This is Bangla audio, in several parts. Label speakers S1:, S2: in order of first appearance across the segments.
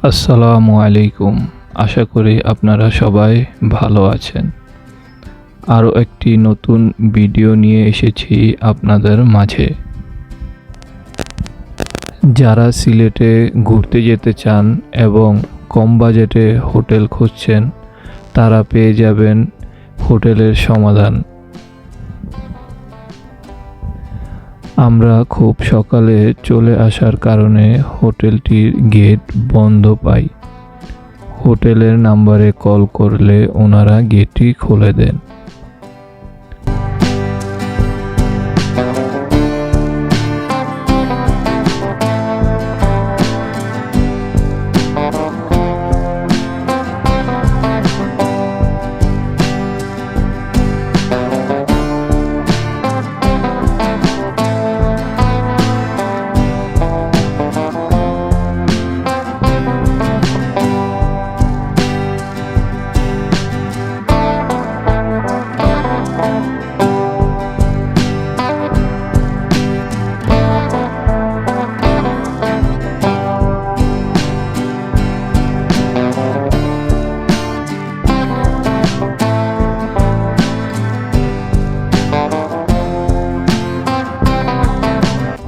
S1: আসসালামু আলাইকুম। আশা করি আপনারা সবাই ভালো আছেন। আরও একটি নতুন ভিডিও নিয়ে এসেছি আপনাদের মাঝে। যারা সিলেটে ঘুরতে যেতে চান এবং কম বাজেটে হোটেল খুঁজছেন, তারা পেয়ে যাবেন হোটেলের সমাধান। আমরা খুব সকালে চলে আসার কারণে হোটেলটির গেট বন্ধ পাই। হোটেলের নাম্বারে কল করলে ওনারা গেটটি খুলে দেন।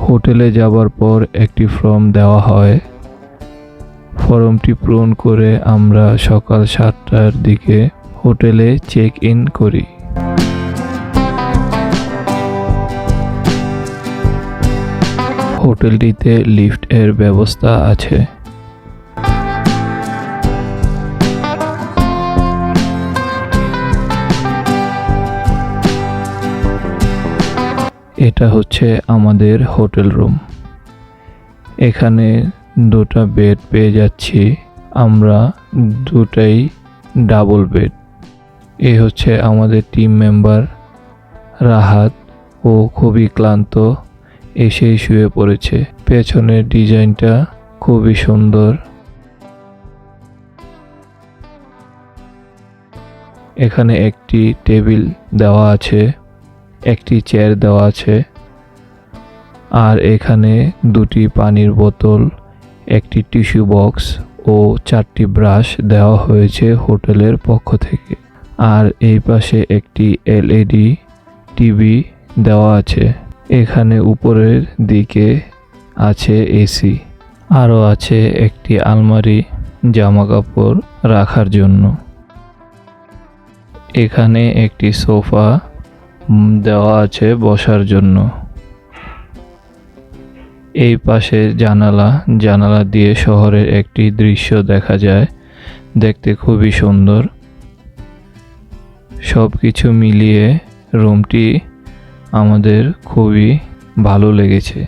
S1: হোটেলে যাবার পর একটি ফর্ম দেওয়া হয়। ফর্মটি পূরণ করে আমরা সকাল 7টার দিকে হোটেলে চেক ইন করি। হোটেলটিতে লিফট এর ব্যবস্থা আছে। এটা হচ্ছে আমাদের হোটেল রুম। এখানে দুটা বেড পেয়ে যাচ্ছি আমরা, দুটাই ডাবল বেড। এই হচ্ছে আমাদের টিম মেম্বার রাহাত। ও খুবই ক্লান্ত, এসেই শুয়ে পড়েছে। পেছনের ডিজাইনটা খুবই সুন্দর। এখানে একটি টেবিল দেওয়া আছে, একটি চেয়ার দেওয়া আছে, আর এখানে দুটি পানির বোতল, একটি টিস্যু বক্স ও 4টি ব্রাশ দেওয়া হয়েছে হোটেলের পক্ষ থেকে। আর এই পাশে একটি এলইডি টিভি দেওয়া আছে। এখানে উপরের দিকে আছে এসি, আরও আছে একটি আলমারি জামা কাপড় রাখার জন্য। এখানে একটি সোফা দেওয়া আছে বসার জন্য। এই পাশে জানালা দিয়ে শহরের একটি দৃশ্য দেখা যায়, দেখতে খুবই সুন্দর। সবকিছু মিলিয়ে রুমটি আমাদের খুবই ভালো লেগেছে।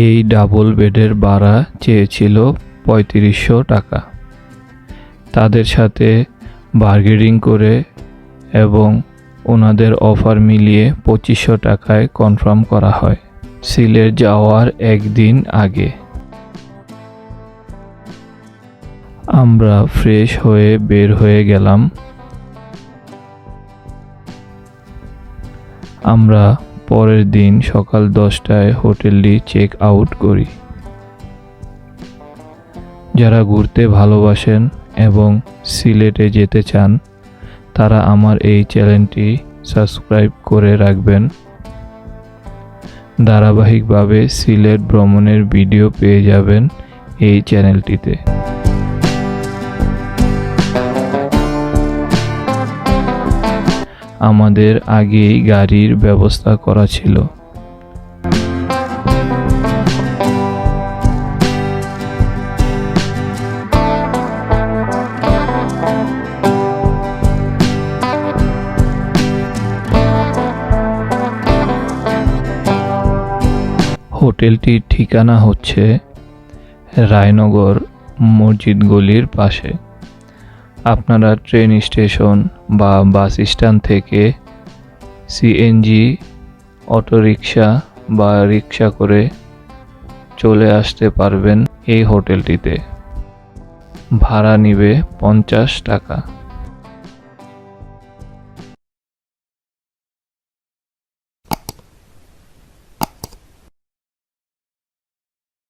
S1: এই ডাবল বেডের ভাড়া চেয়েছিল 3500 টাকা। তাদের সাথে বার্গেনিং করে এবং ওনাদের অফার মিলিয়ে 2500 টাকায় কনফার্ম করা হয় সিলেট যাওয়ার একদিন আগে। আমরা ফ্রেশ হয়ে বের হয়ে গেলাম। আমরা পরের দিন সকাল 10টায় হোটেলটি চেক আউট করি। যারা ঘুরতে ভালোবাসেন এবং সিলেটে যেতে চান, তারা আমার এই চ্যানেলটি সাবস্ক্রাইব করে রাখবেন। ধারাবাহিকভাবে সিলেট ভ্রমণের ভিডিও পেয়ে যাবেন এই চ্যানেলটিতে। আমাদের আগেই গাড়ির ব্যবস্থা করা ছিল। হোটেলটির ঠিকানা হচ্ছে রায়নগর মসজিদ গলির পাশে। আপনারা ট্রেন স্টেশন বা বাস স্ট্যান্ড থেকে সিএনজি, অটোরিকশা বা রিক্সা করে চলে আসতে পারবেন এই হোটেলটিতে। ভাড়া নিবে 50 টাকা।